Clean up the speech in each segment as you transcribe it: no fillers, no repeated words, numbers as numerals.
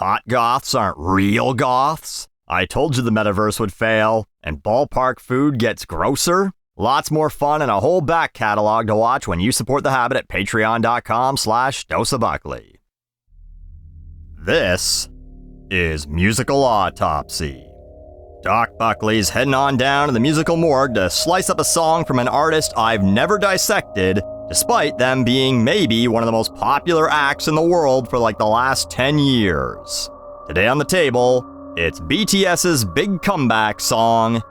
Hot goths aren't real goths. I told you the metaverse would fail, and ballpark food gets grosser. Lots more fun and a whole back catalog to watch when you support The Habit at patreon.com/dosabuckley. This is Musical Autopsy. Doc Buckley's heading on down to the musical morgue to slice up a song from an artist I've never dissected, despite them being maybe one of the most popular acts in the world for like the last 10 years. Today on the table, it's BTS's big comeback song,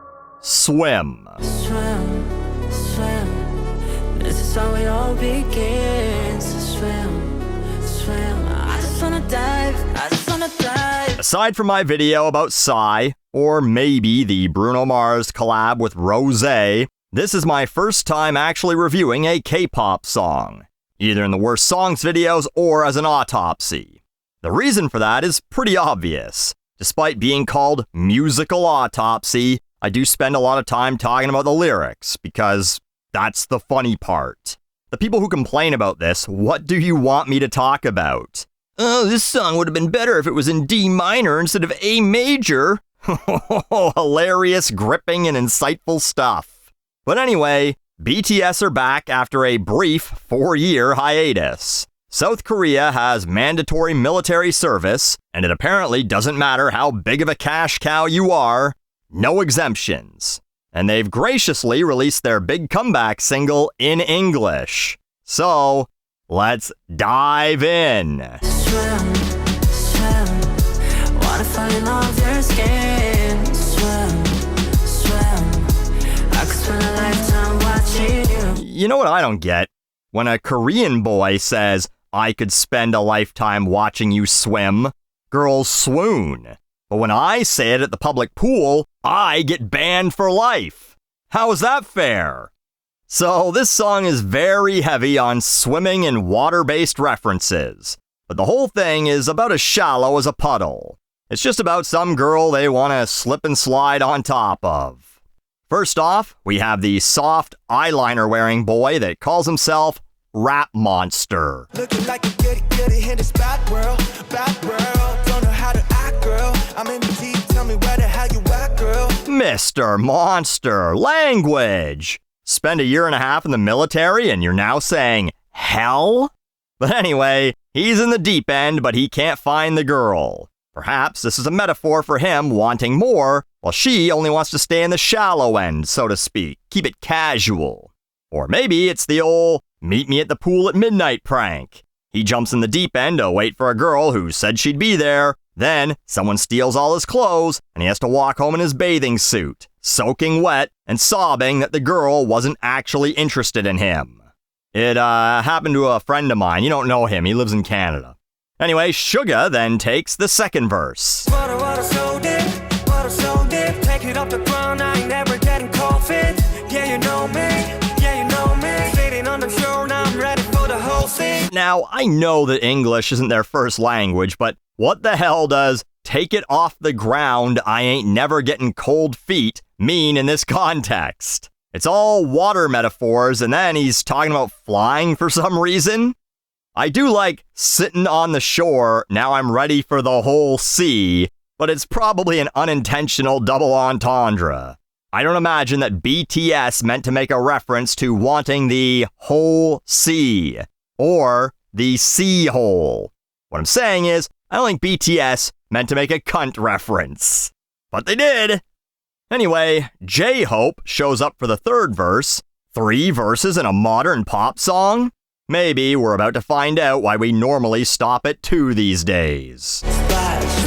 Swim. Swim, swim, this is how it all begins. Swim, swim, I just wanna dive, I just wanna dive. Aside from my video about Psy, or maybe the Bruno Mars collab with Rosé, this is my first time actually reviewing a K-pop song, either in the Worst Songs videos or as an autopsy. The reason for that is pretty obvious. Despite being called Musical Autopsy, I do spend a lot of time talking about the lyrics, because that's the funny part. The people who complain about this, what do you want me to talk about? Oh, this song would have been better if it was in D minor instead of A major. Hilarious, gripping, and insightful stuff. But anyway, BTS are back after a brief 4-year hiatus. South Korea has mandatory military service, and it apparently doesn't matter how big of a cash cow you are, no exemptions. And they've graciously released their big comeback single in English. So, let's dive in. Swim, swim, wanna fall in love with your skin. Swim, swim, I could spend a lifetime watching you. You know what I don't get? When a Korean boy says, I could spend a lifetime watching you swim, girls swoon. But when I say it at the public pool, I get banned for life. How is that fair? So this song is very heavy on swimming and water-based references. But the whole thing is about as shallow as a puddle. It's just about some girl they want to slip and slide on top of. First off, we have the soft eyeliner-wearing boy that calls himself Rap Monster. Looking like a goody in this bad world. Don't know how to act, girl. I'm in the deep, tell me where the hell you at, girl. Mr. Monster, language! Spend a year and a half in the military and you're now saying, hell? But anyway, he's in the deep end, but he can't find the girl. Perhaps this is a metaphor for him wanting more, while she only wants to stay in the shallow end, so to speak. Keep it casual. Or maybe it's the old meet me at the pool at midnight prank. He jumps in the deep end to wait for a girl who said she'd be there. Then someone steals all his clothes and he has to walk home in his bathing suit, soaking wet and sobbing that the girl wasn't actually interested in him. It happened to a friend of mine. You don't know him. He lives in Canada. Anyway, Suga then takes the second verse. Water so deep, take it off the ground, I ain't never getting cold feet. Yeah, you know me, sitting on the shore, now I'm ready for the whole scene. Now, I know that English isn't their first language, but what the hell does take it off the ground, I ain't never getting cold feet mean in this context? It's all water metaphors, and then he's talking about flying for some reason. I do like sitting on the shore, now I'm ready for the whole sea, but it's probably an unintentional double entendre. I don't imagine that BTS meant to make a reference to wanting the whole sea, or the sea hole. What I'm saying is, I don't think BTS meant to make a cunt reference. But they did! Anyway, J-Hope shows up for the third verse. 3 verses in a modern pop song? Maybe we're about to find out why we normally stop at 2 these days. Splash,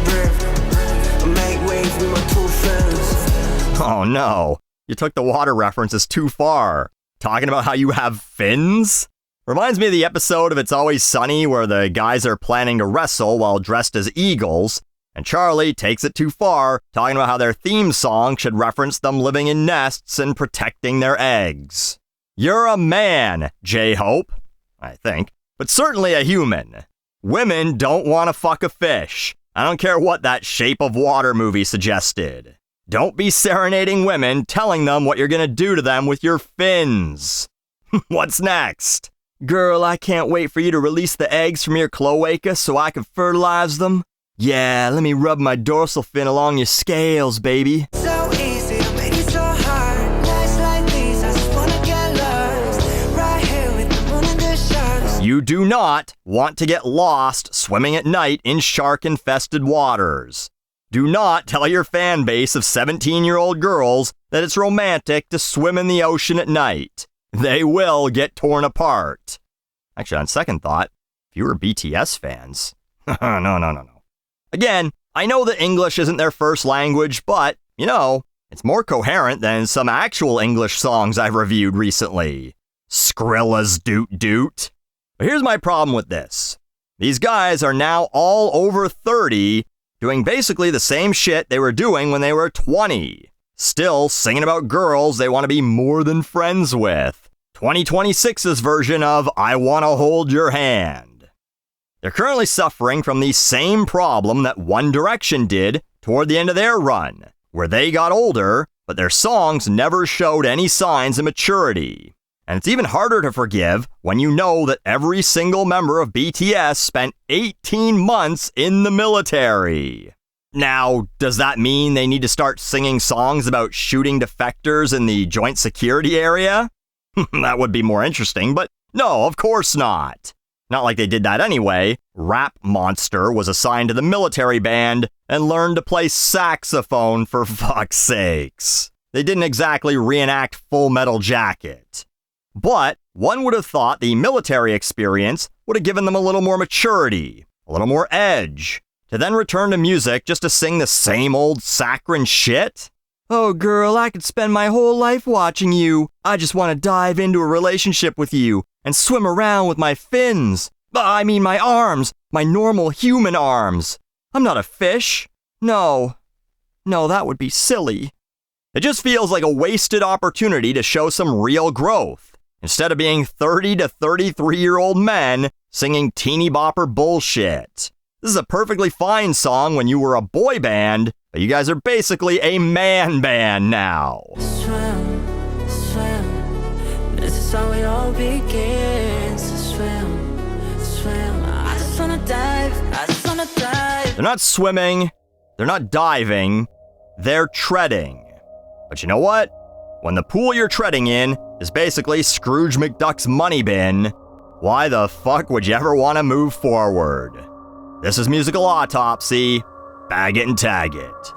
river, make waves with my 2 friends. Oh no, you took the water references too far. Talking about how you have fins? Reminds me of the episode of It's Always Sunny where the guys are planning to wrestle while dressed as eagles, and Charlie takes it too far, talking about how their theme song should reference them living in nests and protecting their eggs. You're a man, J-Hope, I think, but certainly a human. Women don't want to fuck a fish. I don't care what that Shape of Water movie suggested. Don't be serenading women, telling them what you're gonna do to them with your fins. What's next? Girl, I can't wait for you to release the eggs from your cloaca so I can fertilize them. Yeah, let me rub my dorsal fin along your scales, baby. So easy to make it so hard. Nights like these, I just wanna get lost. Right here with the moon and the stars. You do not want to get lost swimming at night in shark-infested waters. Do not tell your fan base of 17-year-old girls that it's romantic to swim in the ocean at night. They will get torn apart. Actually, on second thought, if you were BTS fans, no. Again, I know that English isn't their first language, but, it's more coherent than some actual English songs I've reviewed recently. Skrilla's Doot Doot. But here's my problem with this. These guys are now all over 30, doing basically the same shit they were doing when they were 20. Still singing about girls they want to be more than friends with. 2026's version of I Wanna Hold Your Hand. They're currently suffering from the same problem that One Direction did toward the end of their run, where they got older, but their songs never showed any signs of maturity. And it's even harder to forgive when you know that every single member of BTS spent 18 months in the military. Now, does that mean they need to start singing songs about shooting defectors in the joint security area? That would be more interesting, but no, of course not. Not like they did that anyway. Rap Monster was assigned to the military band and learned to play saxophone for fuck's sakes. They didn't exactly reenact Full Metal Jacket. But one would have thought the military experience would have given them a little more maturity, a little more edge, to then return to music just to sing the same old saccharine shit? Oh girl, I could spend my whole life watching you. I just want to dive into a relationship with you and swim around with my fins. I mean my arms, my normal human arms. I'm not a fish. No, that would be silly. It just feels like a wasted opportunity to show some real growth. Instead of being 30 to 33-year-old men singing teeny bopper bullshit. This is a perfectly fine song when you were a boy band, but you guys are basically a man band now. Swim, this is how it all begins. Swim, I just wanna dive. They're not swimming, they're not diving, they're treading. But you know what? When the pool you're treading in is basically Scrooge McDuck's money bin, why the fuck would you ever want to move forward? This is Musical Autopsy. Bag it and tag it.